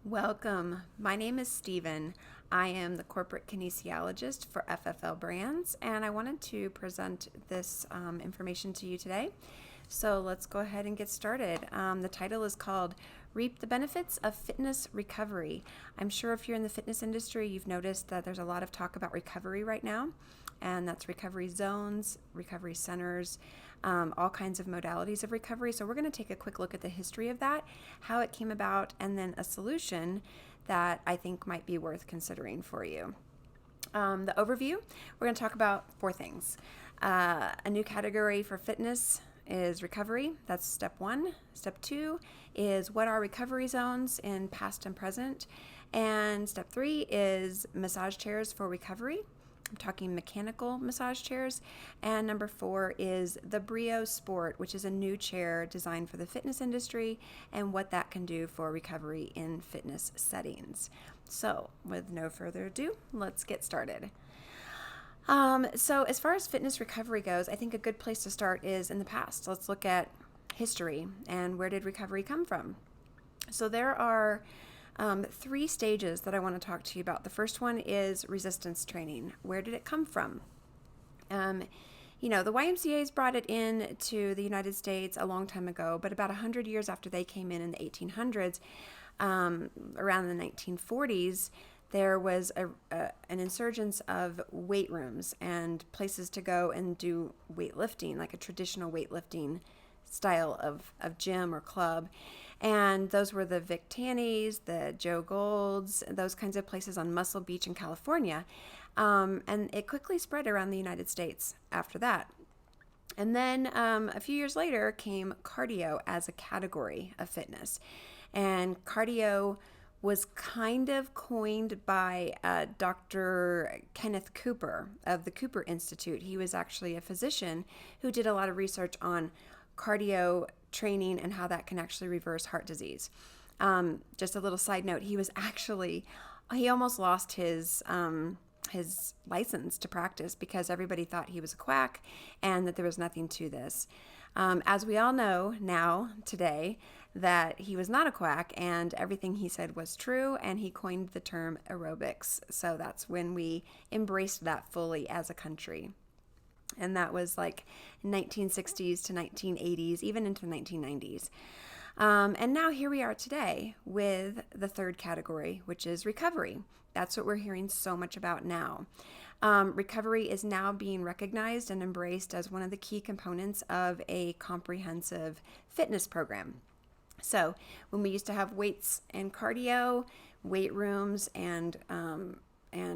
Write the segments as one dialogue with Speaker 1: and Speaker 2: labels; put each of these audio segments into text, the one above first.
Speaker 1: Welcome. My name is Steven. I am the corporate kinesiologist for FFL Brands, and I wanted to present this information to you today. So let's go ahead and get started. The title is called Reap the Benefits of Fitness Recovery. I'm sure if you're in the fitness industry, you've noticed that there's a lot of talk about recovery right now, and that's recovery zones, recovery centers, all kinds of modalities of recovery. So we're going to take a quick look at the history of that, how it came about, and then a solution that I think might be worth considering for you. The overview, we're going to talk about four things. A new category for fitness is recovery. That's step one. Step two is what are recovery zones in past and present. And step three is massage chairs for recovery. I'm talking mechanical massage chairs. And number four is the Brio Sport, which is a new chair designed for the fitness industry and what that can do for recovery in fitness settings. So with no further ado, let's get started. So as far as fitness recovery goes, I think a good place to start is in the past. Let's look at history and where did recovery come from. So there are three stages that I want to talk to you about. The first one is resistance training. Where did it come from? The YMCA's brought it in to the United States a long time ago, but about 100 years after they came in the 1800s, around the 1940s, there was an insurgence of weight rooms and places to go and do weightlifting, like a traditional weightlifting style of gym or club. And those were the Vic Tannys, the Joe Golds, those kinds of places on Muscle Beach in California. And it quickly spread around the United States after that. And then a few years later came cardio as a category of fitness. And cardio was kind of coined by Dr. Kenneth Cooper of the Cooper Institute. He was actually a physician who did a lot of research on cardio training and how that can actually reverse heart disease. Just a little side note, he almost lost his license to practice because everybody thought he was a quack and that there was nothing to this. As we all know now, today, that he was not a quack and everything he said was true, and he coined the term aerobics. So that's when we embraced that fully as a country. And that was like 1960s to 1980s, even into the 1990s. And now here we are today with the third category, which is recovery. That's what we're hearing so much about now. Recovery is now being recognized and embraced as one of the key components of a comprehensive fitness program. So when we used to have weights and cardio, weight rooms, and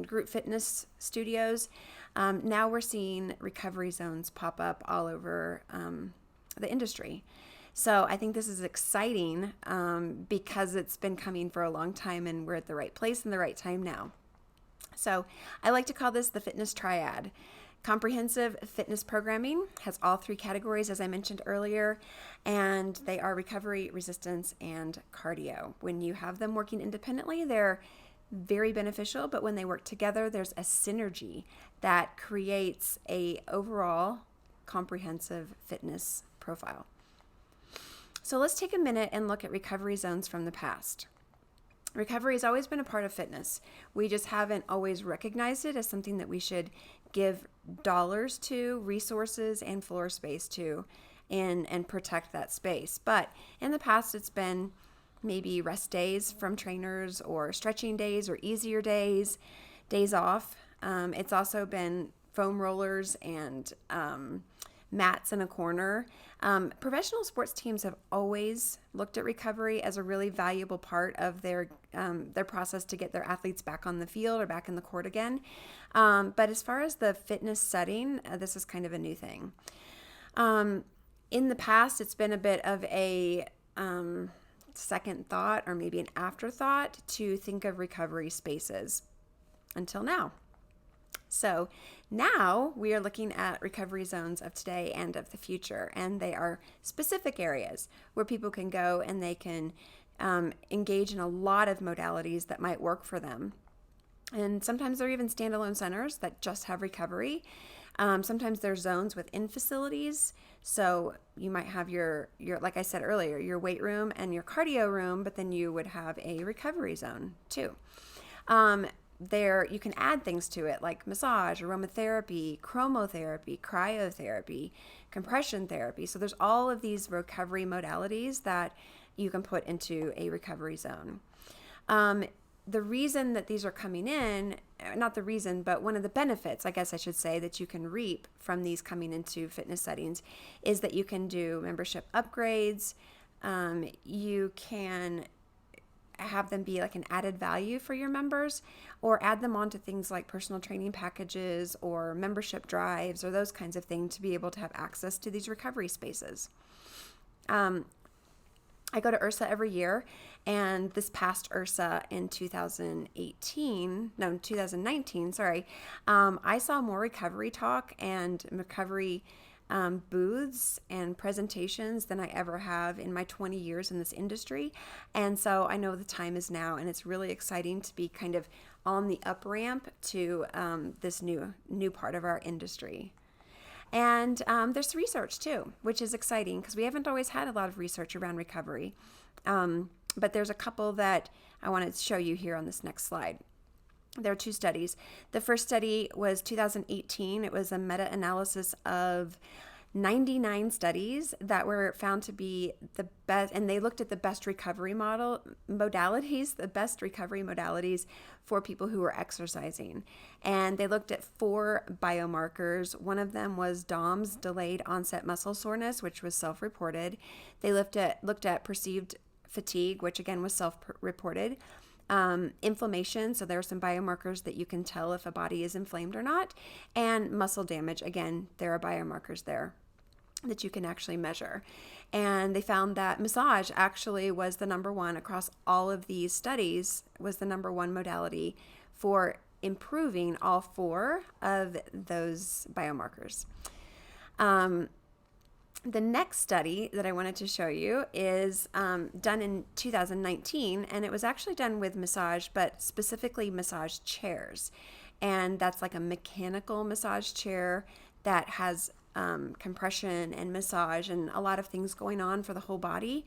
Speaker 1: group fitness studios, now we're seeing recovery zones pop up all over the industry. So I think this is exciting because it's been coming for a long time and we're at the right place and the right time now. So I like to call this the fitness triad. Comprehensive fitness programming has all three categories, as I mentioned earlier, and they are recovery, resistance, and cardio. When you have them working independently, they're very beneficial, but when they work together, there's a synergy that creates a overall comprehensive fitness profile. So let's take a minute and look at recovery zones from the past. Recovery has always been a part of fitness. We just haven't always recognized it as something that we should give dollars to, resources, and floor space to, and protect that space. But in the past, it's been maybe rest days from trainers or stretching days or easier days off. It's also been foam rollers and mats in a corner. Professional sports teams have always looked at recovery as a really valuable part of their process to get their athletes back on the field or back in the court again. But as far as the fitness setting, this is kind of a new thing. In the past, it's been a bit of a second thought or maybe an afterthought to think of recovery spaces until now. So now we are looking at recovery zones of today and of the future, and they are specific areas where people can go and they can engage in a lot of modalities that might work for them. And sometimes they're even standalone centers that just have recovery. Sometimes there's zones within facilities. So you might have your like I said earlier, your weight room and your cardio room, but then you would have a recovery zone too. There you can add things to it like massage, aromatherapy, chromotherapy, cryotherapy, compression therapy. So there's all of these recovery modalities that you can put into a recovery zone. The reason that these are coming in, not the reason, but one of the benefits, I guess I should say, that you can reap from these coming into fitness settings is that you can do membership upgrades. You can have them be like an added value for your members, or add them onto things like personal training packages or membership drives or those kinds of things to be able to have access to these recovery spaces. I go to URSA every year, and this past URSA in 2019, I saw more recovery talk and recovery booths and presentations than I ever have in my 20 years in this industry. And so I know the time is now, and it's really exciting to be kind of on the up ramp to this new part of our industry. And there's research too, which is exciting because we haven't always had a lot of research around recovery. But there's a couple that I want to show you here on this next slide. There are two studies. The first study was 2018. It was a meta-analysis of 99 studies that were found to be the best, and they looked at the best recovery modalities for people who were exercising. And they looked at 4 biomarkers. One of them was DOMS, delayed onset muscle soreness, which was self-reported. They looked at perceived fatigue, which again was self-reported. Inflammation, so there are some biomarkers that you can tell if a body is inflamed or not, and muscle damage, again, there are biomarkers there that you can actually measure. And they found that massage actually was the number one across all of these studies, was the number one modality for improving all 4 of those biomarkers. The next study that I wanted to show you is done in 2019, and it was actually done with massage, but specifically massage chairs. And that's like a mechanical massage chair that has compression and massage and a lot of things going on for the whole body.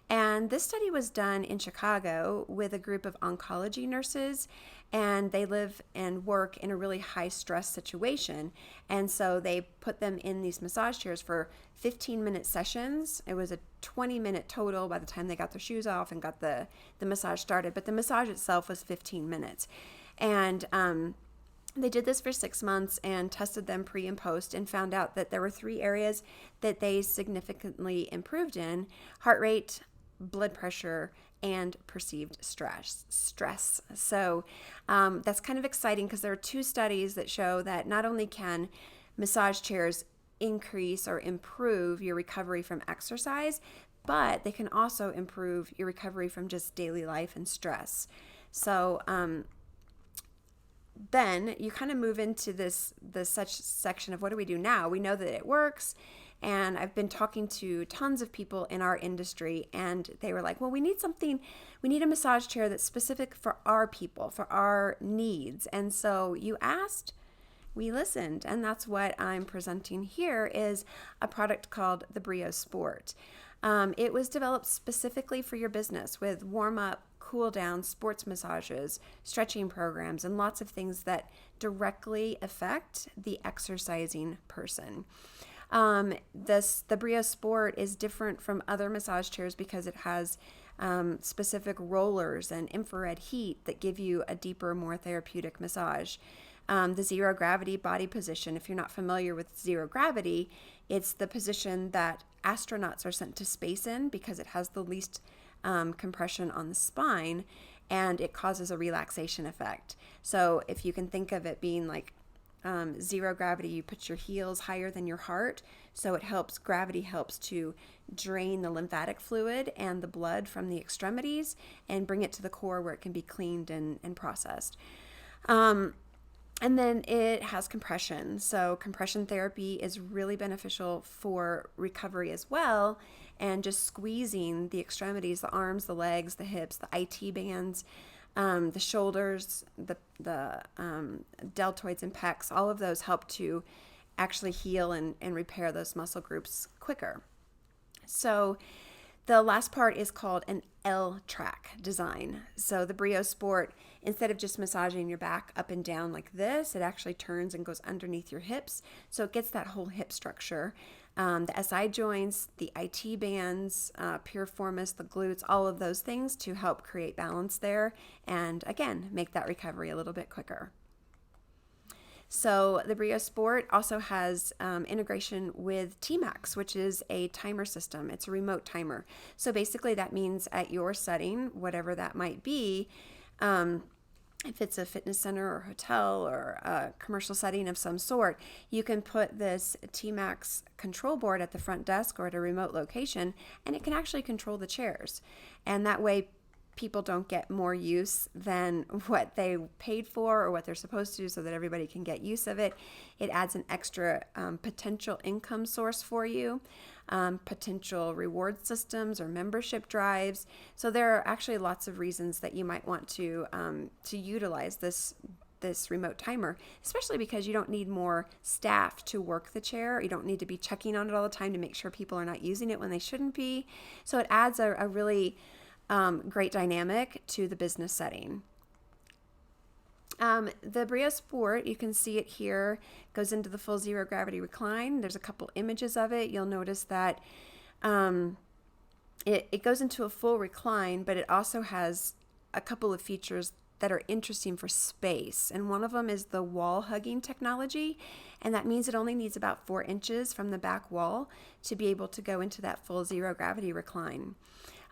Speaker 1: And this study was done in Chicago with a group of oncology nurses, and they live and work in a really high stress situation. And so they put them in these massage chairs for 15-minute sessions. It was a 20-minute total by the time they got their shoes off and got the massage started, but the massage itself was 15 minutes. And they did this for 6 months and tested them pre and post, and found out that there were 3 areas that they significantly improved in: heart rate, blood pressure, and perceived stress. So that's kind of exciting because there are 2 studies that show that not only can massage chairs increase or improve your recovery from exercise, but they can also improve your recovery from just daily life and stress. So then you kind of move into the such section of what do we do now? We know that it works. And I've been talking to tons of people in our industry, and they were like, well, we need a massage chair that's specific for our people, for our needs. And so you asked, we listened, and that's what I'm presenting here is a product called the Brio Sport. It was developed specifically for your business with warm-up, cool-down, sports massages, stretching programs, and lots of things that directly affect the exercising person. The Brio Sport is different from other massage chairs because it has specific rollers and infrared heat that give you a deeper, more therapeutic massage. The zero gravity body position, if you're not familiar with zero gravity, it's the position that astronauts are sent to space in because it has the least compression on the spine, and it causes a relaxation effect. So if you can think of it being like zero gravity, you put your heels higher than your heart, so gravity helps to drain the lymphatic fluid and the blood from the extremities and bring it to the core where it can be cleaned and processed. And then it has compression. So compression therapy is really beneficial for recovery as well, and just squeezing the extremities, the arms, the legs, the hips, the IT bands, the shoulders, the deltoids and pecs, all of those help to actually heal and repair those muscle groups quicker. So the last part is called an L-track design. So the Brio Sport, instead of just massaging your back up and down like this, it actually turns and goes underneath your hips. So it gets that whole hip structure. The SI joints, the IT bands, piriformis, the glutes, all of those things to help create balance there and, again, make that recovery a little bit quicker. So the Brio Sport also has integration with Tmax, which is a timer system. It's a remote timer. So basically that means at your setting, whatever that might be, if it's a fitness center or hotel or a commercial setting of some sort, you can put this Tmax control board at the front desk or at a remote location, and it can actually control the chairs. And that way people don't get more use than what they paid for or what they're supposed to, so that everybody can get use of it. It adds an extra potential income source for you, potential reward systems or membership drives. So there are actually lots of reasons that you might want to utilize this remote timer, especially because you don't need more staff to work the chair. You don't need to be checking on it all the time to make sure people are not using it when they shouldn't be. So it adds a really great dynamic to the business setting. The Brio Sport, you can see it here, goes into the full zero gravity recline. There's a couple images of it. You'll notice that it goes into a full recline, but it also has a couple of features that are interesting for space. And one of them is the wall hugging technology. And that means it only needs about 4 inches from the back wall to be able to go into that full zero gravity recline.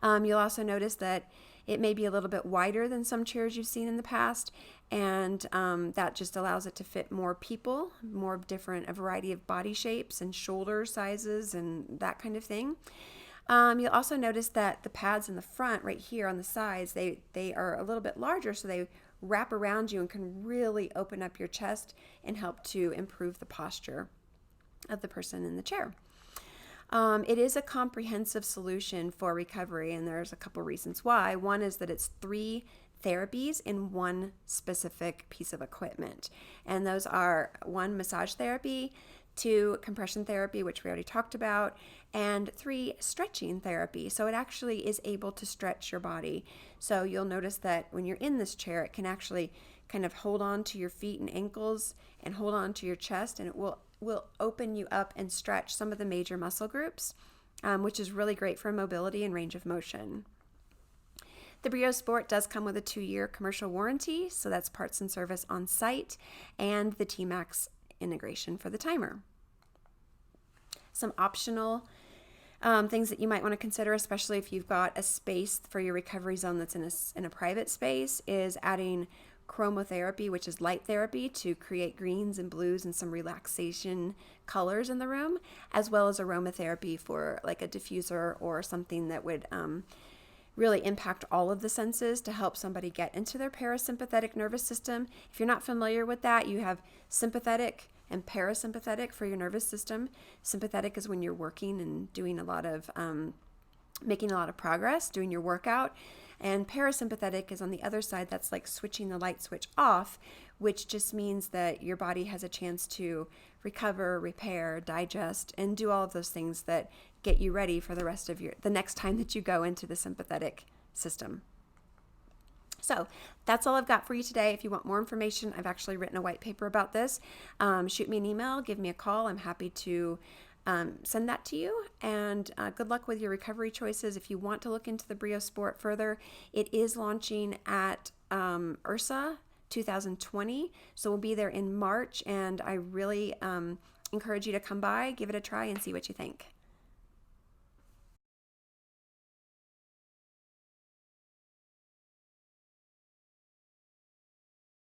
Speaker 1: You'll also notice that it may be a little bit wider than some chairs you've seen in the past, and that just allows it to fit more people, more different, a variety of body shapes and shoulder sizes and that kind of thing. You'll also notice that the pads in the front right here on the sides, they are a little bit larger, so they wrap around you and can really open up your chest and help to improve the posture of the person in the chair. It is a comprehensive solution for recovery, and there's a couple reasons why. One is that it's 3 therapies in one specific piece of equipment, and those are 1, massage therapy, 2, compression therapy, which we already talked about, and 3, stretching therapy. So it actually is able to stretch your body. So you'll notice that when you're in this chair, it can actually kind of hold on to your feet and ankles and hold on to your chest, and it will open you up and stretch some of the major muscle groups, which is really great for mobility and range of motion. The Brio Sport does come with a 2-year commercial warranty, so that's parts and service on site, and the Tmax integration for the timer. Some optional things that you might want to consider, especially if you've got a space for your recovery zone that's in a private space, is adding chromotherapy, which is light therapy, to create greens and blues and some relaxation colors in the room, as well as aromatherapy for like a diffuser or something that would really impact all of the senses to help somebody get into their parasympathetic nervous system. If you're not familiar with that, you have sympathetic and parasympathetic for your nervous system. Sympathetic is when you're working and doing a lot of making a lot of progress, doing your workout. And parasympathetic is on the other side. That's like switching the light switch off, which just means that your body has a chance to recover, repair, digest, and do all of those things that get you ready for the next time that you go into the sympathetic system. So that's all I've got for you today. If you want more information, I've actually written a white paper about this. Shoot me an email, give me a call. I'm happy to send that to you, and good luck with your recovery choices. If you want to look into the Brio Sport further, it is launching at URSA 2020, so we'll be there in March, and I really encourage you to come by, give it a try, and see what you think.